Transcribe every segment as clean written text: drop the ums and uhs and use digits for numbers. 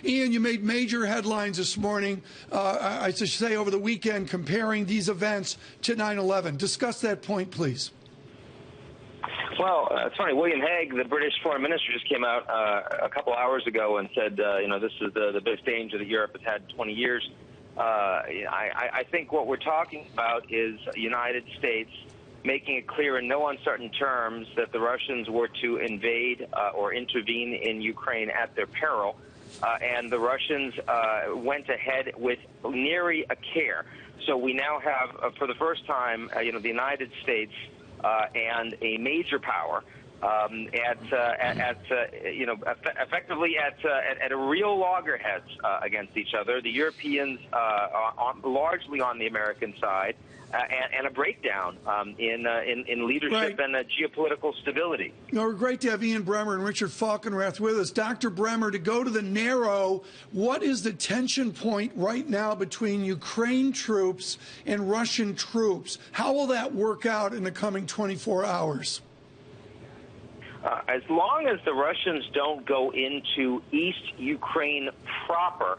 Ian, you made major headlines this morning, I should say over the weekend, comparing these events to 9/11. Discuss that point, please. Well, it's funny. William Hague, the British foreign minister, just came out a couple hours ago and said, this is the biggest danger that Europe has had in 20 years. I think what we're talking about is the United States making it clear in no uncertain terms that the Russians were to invade or intervene in Ukraine at their peril. And the Russians went ahead with nary a care. So we now have, for the first time, the United States and a major power effectively at a real loggerheads against each other. The Europeans largely on the American side, and a breakdown in leadership and geopolitical stability. We're great to have Ian Bremmer and Richard Falkenrath with us. Dr. Bremmer, to go to the narrow, what is the tension point right now between Ukraine troops and Russian troops? How will that work out in the coming 24 hours? As long as the Russians don't go into East Ukraine proper,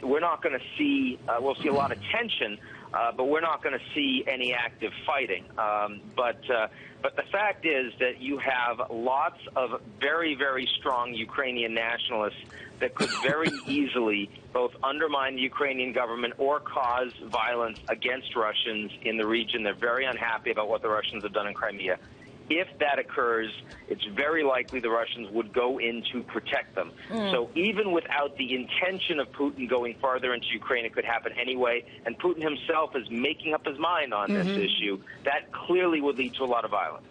we're not going to see, we'll see a lot of tension, but we're not going to see any active fighting. But the fact is that you have lots of very, very strong Ukrainian nationalists that could very easily both undermine the Ukrainian government or cause violence against Russians in the region. They're very unhappy about what the Russians have done in Crimea. If that occurs, it's very likely the Russians would go in to protect them. So even without the intention of Putin going farther into Ukraine, it could happen anyway. And Putin himself is making up his mind on this issue. That clearly would lead to a lot of violence.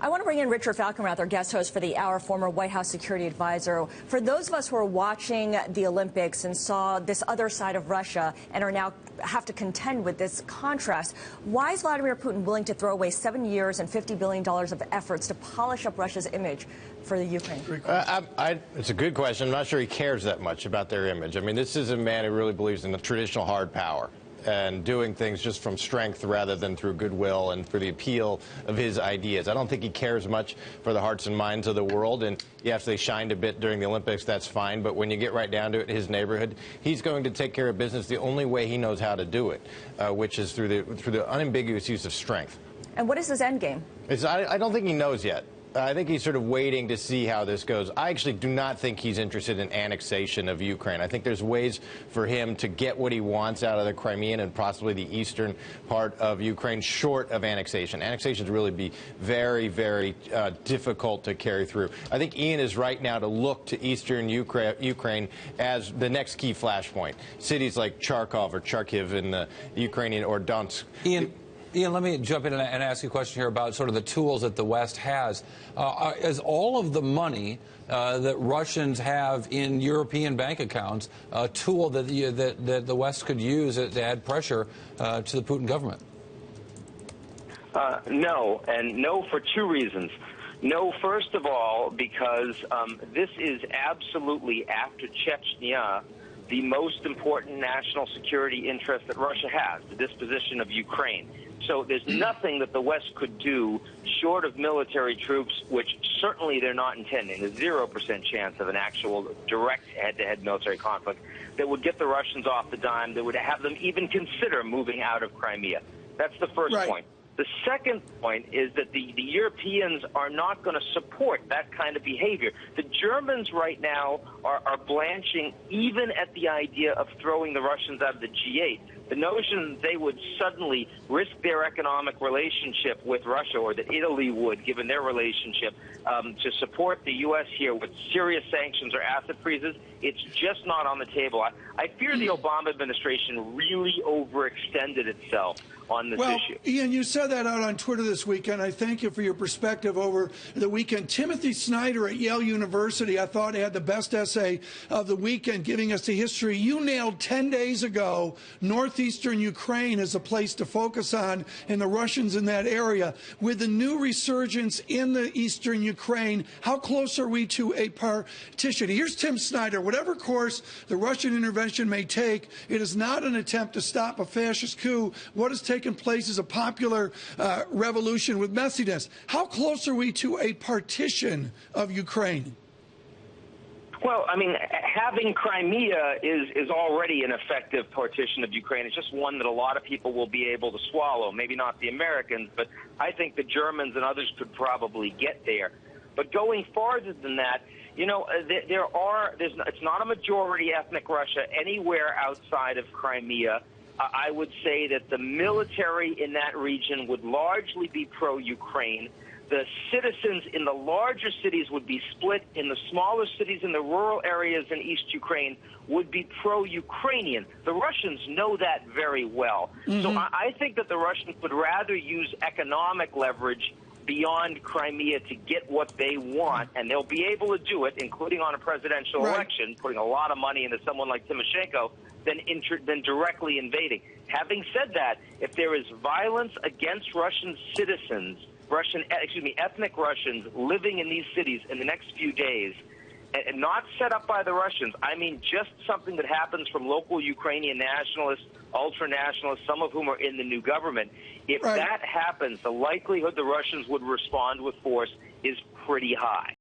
I want to bring in Richard Falkenrath, our guest host for the hour, former White House security advisor. For those of us who are watching the Olympics and saw this other side of Russia and are now have to contend with this contrast, why is Vladimir Putin willing to throw away 7 years and $50 billion of efforts to polish up Russia's image for the Ukraine? It's a good question. I'm not sure he cares that much about their image. I mean, this is a man who really believes in the traditional hard power and doing things just from strength rather than through goodwill and for the appeal of his ideas. I don't think he cares much for the hearts and minds of the world. And yes, they shined a bit during the Olympics, that's fine. But when you get right down to it, his neighborhood, he's going to take care of business the only way he knows how to do it, which is through the unambiguous use of strength. And what is his end game? I don't think he knows yet. I think he's sort of waiting to see how this goes. I actually do not think he's interested in annexation of Ukraine. I think there's ways for him to get what he wants out of the Crimean and possibly the eastern part of Ukraine short of annexation. Annexation would really be very, very difficult to carry through. I think Ian is right now to look to eastern Ukraine as the next key flashpoint. Cities like Charkov or Kharkiv in the Ukrainian or Donetsk. Ian, let me jump in and ask you a question here about sort of the tools that the West has. Is all of the money that Russians have in European bank accounts a tool that the West could use to add pressure to the Putin government? No, and no for two reasons. No, first of all, because this is absolutely, after Chechnya, the most important national security interest that Russia has, the disposition of Ukraine. So there's nothing that the West could do short of military troops, which certainly they're not intending. There's 0% chance of an actual direct head-to-head military conflict that would get the Russians off the dime, that would have them even consider moving out of Crimea. That's the first point. The second point is that the Europeans are not going to support that kind of behavior. The Germans right now are blanching even at the idea of throwing the Russians out of the G8. The notion that they would suddenly risk their economic relationship with Russia, or that Italy would, given their relationship, to support the U.S. here with serious sanctions or asset freezes, it's just not on the table. I fear the Obama administration really overextended itself on this issue. Ian, you said that out on Twitter this weekend. I thank you for your perspective over the weekend. Timothy Snyder at Yale University, I thought, had the best essay of the weekend, giving us the history. You nailed 10 days ago northeastern Ukraine as a place to focus on, and the Russians in that area. With the new resurgence in the eastern Ukraine, how close are we to a partition? Here's Tim Snyder. Whatever course the Russian intervention may take, it is not an attempt to stop a fascist coup. What has taken place is a popular revolution with messiness. How close are we to a partition of Ukraine? Well, I mean, having Crimea is already an effective partition of Ukraine. It's just one that a lot of people will be able to swallow. Maybe not the Americans, but I think the Germans and others could probably get there. But going farther than that, you know, it's not a majority ethnic Russia anywhere outside of Crimea. I would say that the military in that region would largely be pro-Ukraine. The citizens in the larger cities would be split. In the smaller cities, in the rural areas in East Ukraine, would be pro-Ukrainian. The Russians know that very well. So I think that the Russians would rather use economic leverage beyond Crimea to get what they want, and they'll be able to do it, including on a presidential election, putting a lot of money into someone like Tymoshenko, than directly invading. Having said that, if there is violence against Russian citizens, ethnic Russians living in these cities in the next few days, and not set up by the Russians, I mean just something that happens from local Ukrainian nationalists, ultra-nationalists, some of whom are in the new government. If that happens, the likelihood the Russians would respond with force is pretty high.